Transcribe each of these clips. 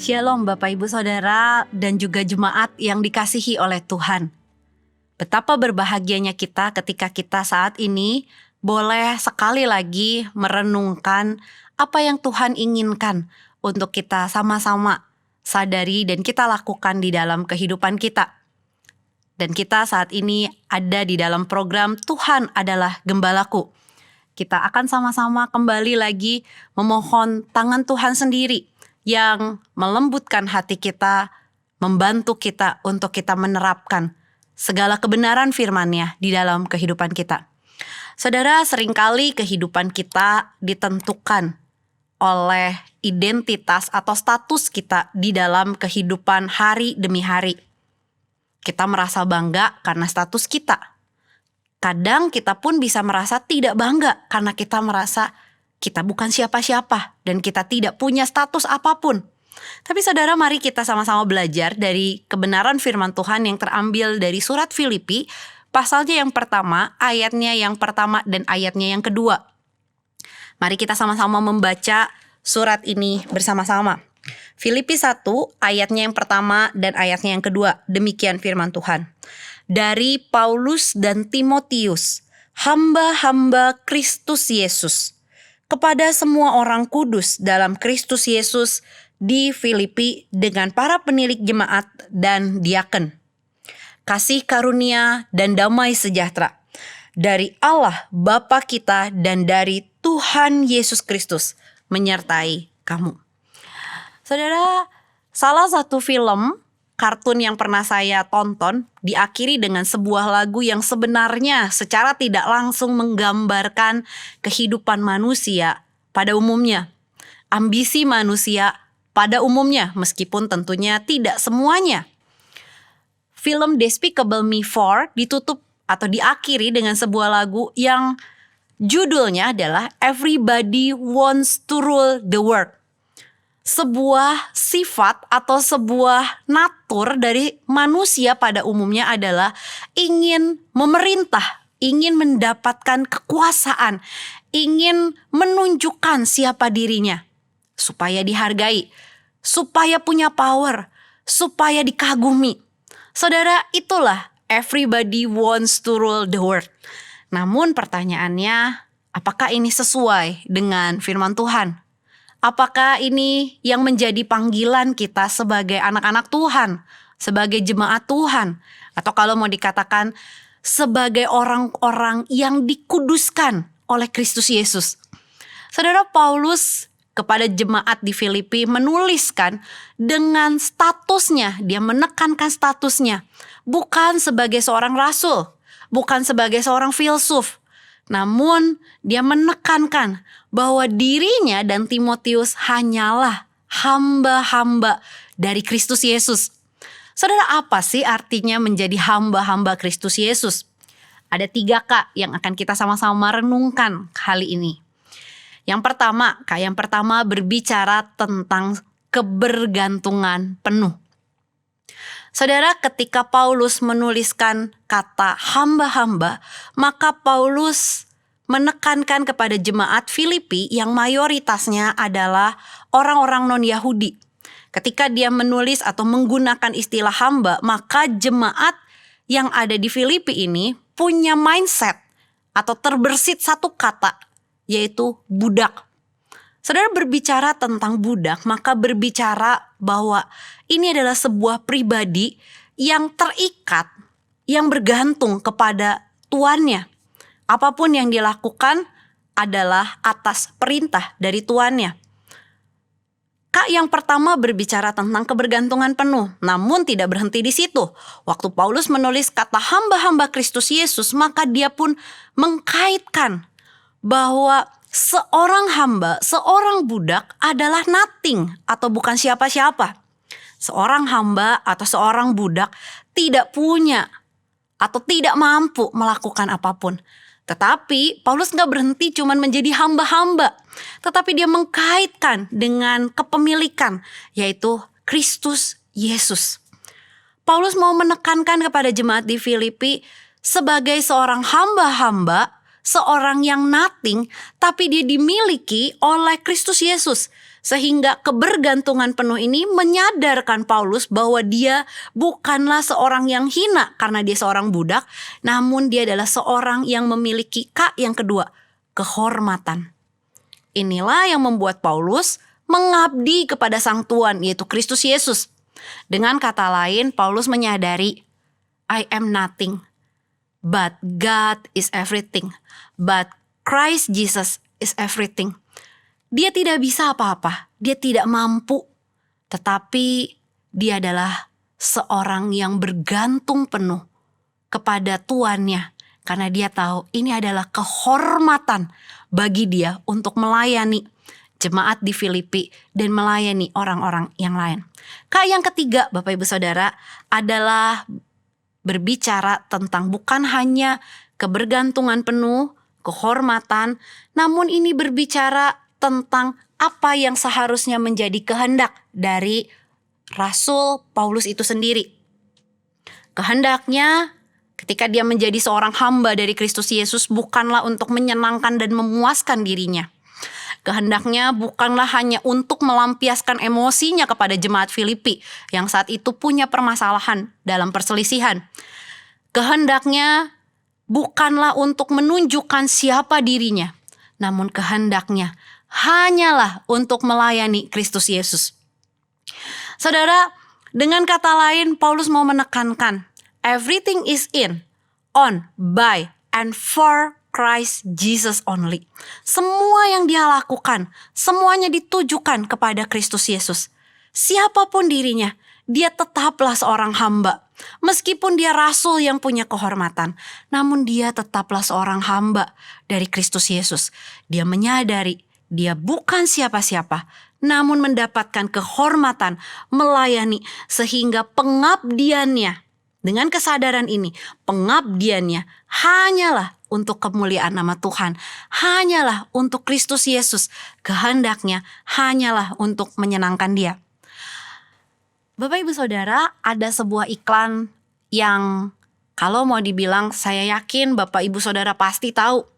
Shalom Bapak Ibu Saudara dan juga jemaat yang dikasihi oleh Tuhan. Betapa berbahagianya kita ketika kita saat ini boleh sekali lagi merenungkan apa yang Tuhan inginkan untuk kita sama-sama sadari dan kita lakukan di dalam kehidupan kita. Dan kita saat ini ada di dalam program Tuhan adalah Gembalaku. Kita akan sama-sama kembali lagi memohon tangan Tuhan sendiri yang melembutkan hati kita, membantu kita untuk kita menerapkan segala kebenaran firman-Nya di dalam kehidupan kita. Saudara, seringkali kehidupan kita ditentukan oleh identitas atau status kita di dalam kehidupan hari demi hari. Kita merasa bangga karena status kita. Kadang kita pun bisa merasa tidak bangga karena kita merasa kita bukan siapa-siapa dan kita tidak punya status apapun. Tapi saudara, mari kita sama-sama belajar dari kebenaran firman Tuhan yang terambil dari surat Filipi, pasalnya yang pertama, ayatnya yang pertama dan ayatnya yang kedua. Mari kita sama-sama membaca surat ini bersama-sama. Filipi 1 ayatnya yang pertama dan ayatnya yang kedua. Demikian firman Tuhan. Dari Paulus dan Timotius, hamba-hamba Kristus Yesus, kepada semua orang kudus dalam Kristus Yesus di Filipi dengan para penilik jemaat dan diaken. Kasih karunia dan damai sejahtera dari Allah Bapa kita dan dari Tuhan Yesus Kristus menyertai kamu. Saudara, salah satu film kartun yang pernah saya tonton diakhiri dengan sebuah lagu yang sebenarnya secara tidak langsung menggambarkan kehidupan manusia pada umumnya. Ambisi manusia pada umumnya, meskipun tentunya tidak semuanya. Film Despicable Me 4 ditutup atau diakhiri dengan sebuah lagu yang judulnya adalah Everybody Wants to Rule the World. Sebuah sifat atau sebuah natur dari manusia pada umumnya adalah ingin memerintah, ingin mendapatkan kekuasaan, ingin menunjukkan siapa dirinya, supaya dihargai, supaya punya power, supaya dikagumi. Saudara, itulah everybody wants to rule the world. Namun pertanyaannya, apakah ini sesuai dengan firman Tuhan? Apakah ini yang menjadi panggilan kita sebagai anak-anak Tuhan, sebagai jemaat Tuhan, atau kalau mau dikatakan sebagai orang-orang yang dikuduskan oleh Kristus Yesus? Saudara, Paulus kepada jemaat di Filipi menuliskan dengan statusnya, dia menekankan statusnya, bukan sebagai seorang rasul, bukan sebagai seorang filsuf, namun dia menekankan bahwa dirinya dan Timotius hanyalah hamba-hamba dari Kristus Yesus. Saudara, apa sih artinya menjadi hamba-hamba Kristus Yesus? Ada 3 K yang akan kita sama-sama renungkan kali ini. Yang pertama berbicara tentang kebergantungan penuh. Saudara, ketika Paulus menuliskan kata hamba-hamba, maka Paulus menekankan kepada jemaat Filipi yang mayoritasnya adalah orang-orang non-Yahudi. Ketika dia menulis atau menggunakan istilah hamba, maka jemaat yang ada di Filipi ini punya mindset atau terbersit satu kata, yaitu budak. Saudara, berbicara tentang budak, maka berbicara bahwa ini adalah sebuah pribadi yang terikat, yang bergantung kepada tuannya. Apapun yang dilakukan adalah atas perintah dari tuannya. Kak yang pertama berbicara tentang kebergantungan penuh, namun tidak berhenti di situ. Waktu Paulus menulis kata hamba-hamba Kristus Yesus, maka dia pun mengkaitkan bahwa seorang hamba, seorang budak adalah nothing atau bukan siapa-siapa. Seorang hamba atau seorang budak tidak punya atau tidak mampu melakukan apapun. Tetapi Paulus gak berhenti cuman menjadi hamba-hamba, tetapi dia mengkaitkan dengan kepemilikan, yaitu Kristus Yesus. Paulus mau menekankan kepada jemaat di Filipi sebagai seorang hamba-hamba, seorang yang nothing, tapi dia dimiliki oleh Kristus Yesus. Sehingga kebergantungan penuh ini menyadarkan Paulus bahwa dia bukanlah seorang yang hina karena dia seorang budak, namun dia adalah seorang yang memiliki yang kedua, kehormatan. Inilah yang membuat Paulus mengabdi kepada Sang Tuhan, yaitu Kristus Yesus. Dengan kata lain, Paulus menyadari, I am nothing, but God is everything, but Christ Jesus is everything. Dia tidak bisa apa-apa, dia tidak mampu, tetapi dia adalah seorang yang bergantung penuh kepada Tuannya, karena dia tahu ini adalah kehormatan bagi dia untuk melayani jemaat di Filipi dan melayani orang-orang yang lain. Yang ketiga, Bapak Ibu Saudara, adalah berbicara tentang bukan hanya kebergantungan penuh, kehormatan, namun ini berbicara tentang apa yang seharusnya menjadi kehendak dari Rasul Paulus itu sendiri. Kehendaknya ketika dia menjadi seorang hamba dari Kristus Yesus bukanlah untuk menyenangkan dan memuaskan dirinya. Kehendaknya bukanlah hanya untuk melampiaskan emosinya kepada jemaat Filipi yang saat itu punya permasalahan dalam perselisihan. Kehendaknya bukanlah untuk menunjukkan siapa dirinya, namun kehendaknya hanyalah untuk melayani Kristus Yesus. Saudara, dengan kata lain Paulus mau menekankan everything is in, on, by, and for Christ Jesus only. Semua yang dia lakukan, semuanya ditujukan kepada Kristus Yesus. Siapapun dirinya, dia tetaplah seorang hamba. Meskipun dia rasul yang punya kehormatan, namun dia tetaplah seorang hamba dari Kristus Yesus. Dia menyadari dia bukan siapa-siapa, namun mendapatkan kehormatan melayani sehingga pengabdiannya, dengan kesadaran ini, pengabdiannya hanyalah untuk kemuliaan nama Tuhan, hanyalah untuk Kristus Yesus, kehendaknya hanyalah untuk menyenangkan Dia. Bapak Ibu Saudara, ada sebuah iklan yang kalau mau dibilang saya yakin Bapak Ibu Saudara pasti tahu.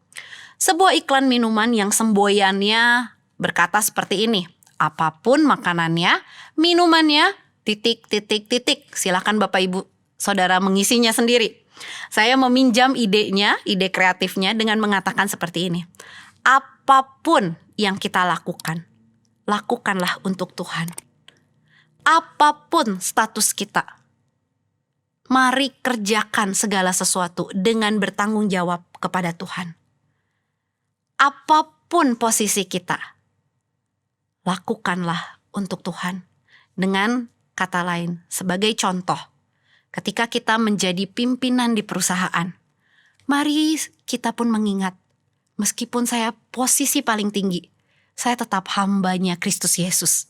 Sebuah iklan minuman yang semboyannya berkata seperti ini, apapun makanannya, minumannya, titik. Silakan Bapak Ibu Saudara mengisinya sendiri. Saya meminjam idenya, ide kreatifnya dengan mengatakan seperti ini. Apapun yang kita lakukan, lakukanlah untuk Tuhan. Apapun status kita, mari kerjakan segala sesuatu dengan bertanggung jawab kepada Tuhan. Apapun posisi kita, lakukanlah untuk Tuhan. Dengan kata lain, sebagai contoh, ketika kita menjadi pimpinan di perusahaan, mari kita pun mengingat, meskipun saya posisi paling tinggi, saya tetap hambanya Kristus Yesus.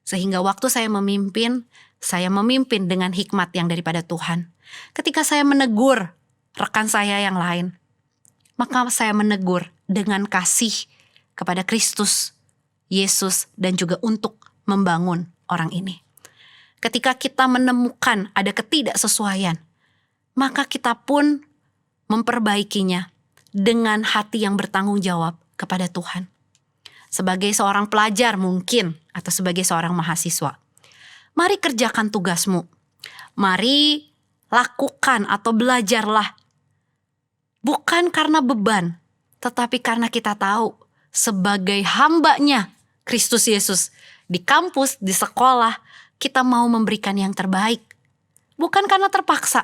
Sehingga waktu saya memimpin dengan hikmat yang daripada Tuhan. Ketika saya menegur rekan saya yang lain, maka saya menegur dengan kasih kepada Kristus Yesus dan juga untuk membangun orang ini. Ketika kita menemukan ada ketidaksesuaian, maka kita pun memperbaikinya dengan hati yang bertanggung jawab kepada Tuhan. Sebagai seorang pelajar mungkin, atau sebagai seorang mahasiswa, mari kerjakan tugasmu. Mari lakukan atau belajarlah. Bukan karena beban, tetapi karena kita tahu sebagai hambanya Kristus Yesus di kampus, di sekolah, kita mau memberikan yang terbaik. Bukan karena terpaksa,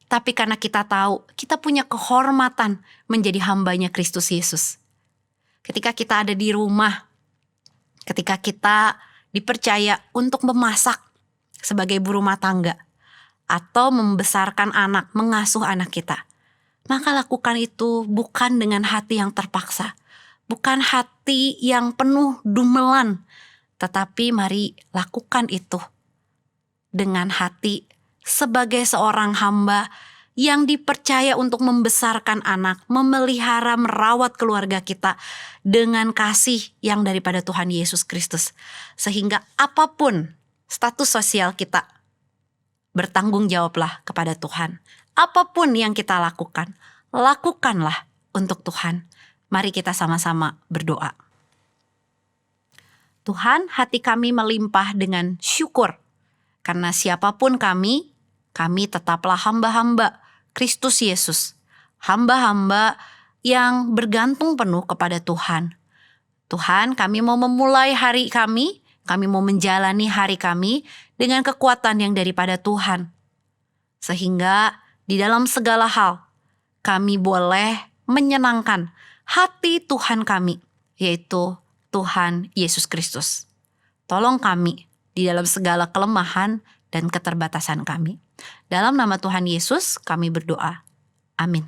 tapi karena kita tahu kita punya kehormatan menjadi hambanya Kristus Yesus. Ketika kita ada di rumah, ketika kita dipercaya untuk memasak sebagai ibu rumah tangga, atau membesarkan anak, mengasuh anak kita, maka lakukan itu bukan dengan hati yang terpaksa, bukan hati yang penuh dumelan, tetapi mari lakukan itu dengan hati sebagai seorang hamba yang dipercaya untuk membesarkan anak, memelihara, merawat keluarga kita dengan kasih yang daripada Tuhan Yesus Kristus. Sehingga apapun status sosial kita, bertanggung jawablah kepada Tuhan. Apapun yang kita lakukan, lakukanlah untuk Tuhan. Mari kita sama-sama berdoa. Tuhan, hati kami melimpah dengan syukur. Karena siapapun kami tetaplah hamba-hamba Kristus Yesus. Hamba-hamba yang bergantung penuh kepada Tuhan. Tuhan, kami mau memulai hari kami mau menjalani hari kami dengan kekuatan yang daripada Tuhan. Sehingga di dalam segala hal, kami boleh menyenangkan hati Tuhan kami, yaitu Tuhan Yesus Kristus. Tolong kami di dalam segala kelemahan dan keterbatasan kami. Dalam nama Tuhan Yesus kami berdoa. Amin.